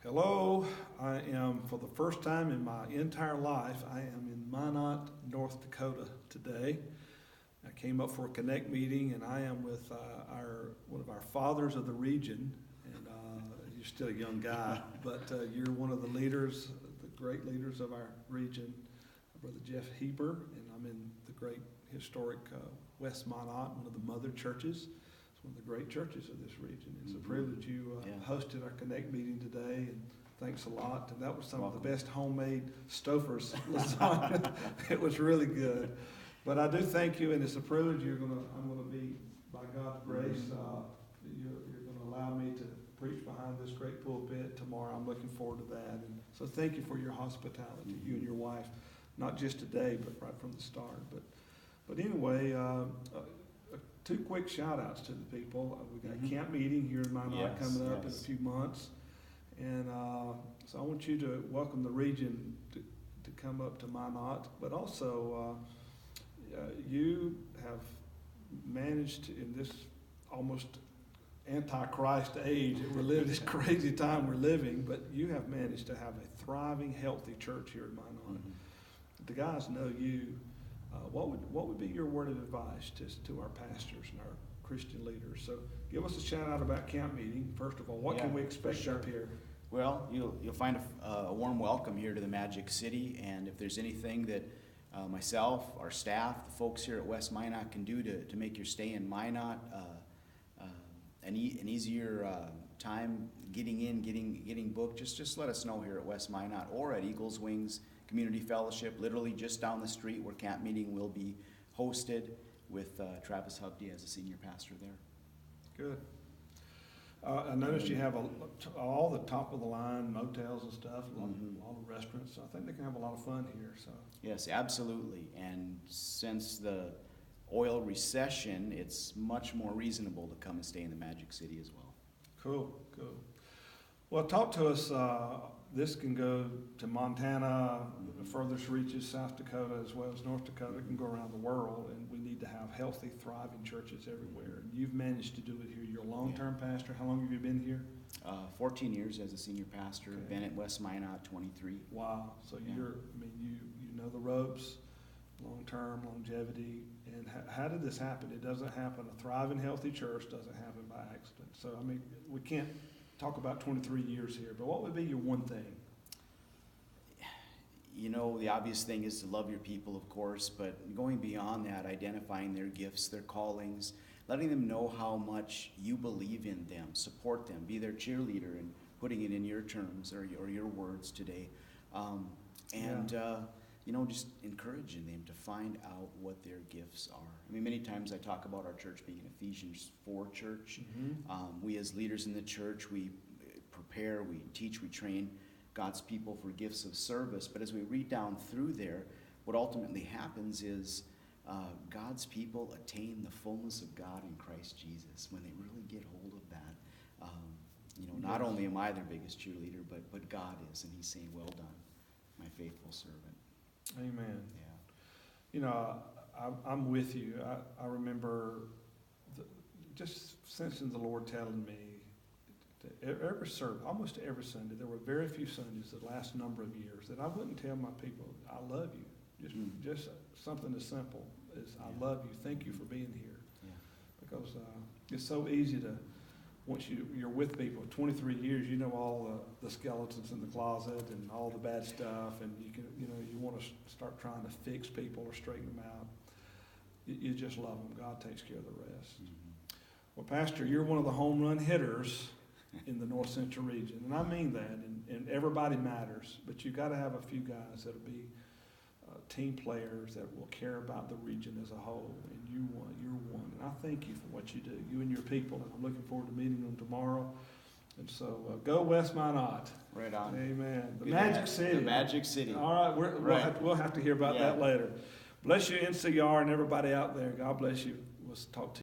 Hello, I am, for the first time in my entire life, I am in Minot, North Dakota today. I came up for a Connect meeting, and I am with one of our fathers of the region, and you're still a young guy, but you're one of the leaders, the great leaders of our region, Brother Jeff Heber, and I'm in the great historic West Minot, one of the mother churches. It's one of the great churches of this region. It's a privilege you hosted our Connect meeting today, and thanks a lot. And that was some of the best homemade Stouffer's lasagna. It was really good. But I do thank you, and it's a privilege. I'm gonna be, by God's grace, you're gonna allow me to preach behind this great pulpit tomorrow. I'm looking forward to that. And so thank you for your hospitality, you and your wife, not just today, but right from the start. But anyway, two quick shout outs to the people. We got Campmeeting here in Minot coming up in a few months. And so I want you to welcome the region to come up to Minot, but also you have managed in this almost antichrist age that we're living, this crazy time we're living, but you have managed to have a thriving, healthy church here in Minot. The guys know you. What would be your word of advice to our pastors and our Christian leaders? So give us a shout out about Campmeeting. First of all, what can we expect up here? Well, you'll find a warm welcome here to the Magic City, and if there's anything that myself, our staff, the folks here at West Minot can do to make your stay in Minot an easier time getting booked, just let us know here at West Minot or at Eagles Wings Community Fellowship, literally just down the street where Campmeeting will be hosted with Travis Hubdy as a senior pastor there. Good. I noticed you have all the top of the line motels and stuff, a lot of restaurants. So I think they can have a lot of fun here. So yes, absolutely. And since the oil recession, it's much more reasonable to come and stay in the Magic City as well. Cool. Well, talk to us. This can go to Montana, the furthest reaches South Dakota as well as North Dakota. It can go around the world, and we need to have healthy, thriving churches everywhere. And you've managed to do it here. You're a long-term pastor. How long have you been here? 14 years as a senior pastor. Okay. Been at West Minot 23. Wow. So you know the ropes, long-term, longevity. And how did this happen? It doesn't happen. A thriving, healthy church doesn't happen by accident. So, we can't talk about 23 years here, but what would be your one thing? The obvious thing is to love your people, of course, but going beyond that, identifying their gifts, their callings, letting them know how much you believe in them, support them, be their cheerleader, and putting it in your terms or your words today. Just encouraging them to find out what their gifts are. Many times I talk about our church being an Ephesians 4 church. We as leaders in the church, we prepare, we teach, we train God's people for gifts of service. But as we read down through there, what ultimately happens is God's people attain the fullness of God in Christ Jesus when they really get hold of that. Not only am I their biggest cheerleader, but God is, and He's saying, "Well done, my faithful servant." Amen. Yeah. I'm with you. I remember just sensing the Lord telling me every service, almost every Sunday, there were very few Sundays the last number of years that I wouldn't tell my people, "I love you." Just something as simple as, "I love you. Thank you for being here." Yeah. Because it's so easy to, once you're with people 23 years, you know all the skeletons in the closet and all the bad stuff, and you want to start trying to fix people or straighten them out. You just love them. God takes care of the rest. Well, Pastor, you're one of the home run hitters in the North Central region, and I mean that. And everybody matters, but you got to have a few guys that'll be team players that will care about the region as a whole. And you're one. And I thank you for what you do, you and your people. And I'm looking forward to meeting them tomorrow. And so go West Minot. Right on. Amen. The Magic City. The Magic City. All right, we'll have to hear about that later. Bless you, NCR, and everybody out there. God bless you. We'll talk to you.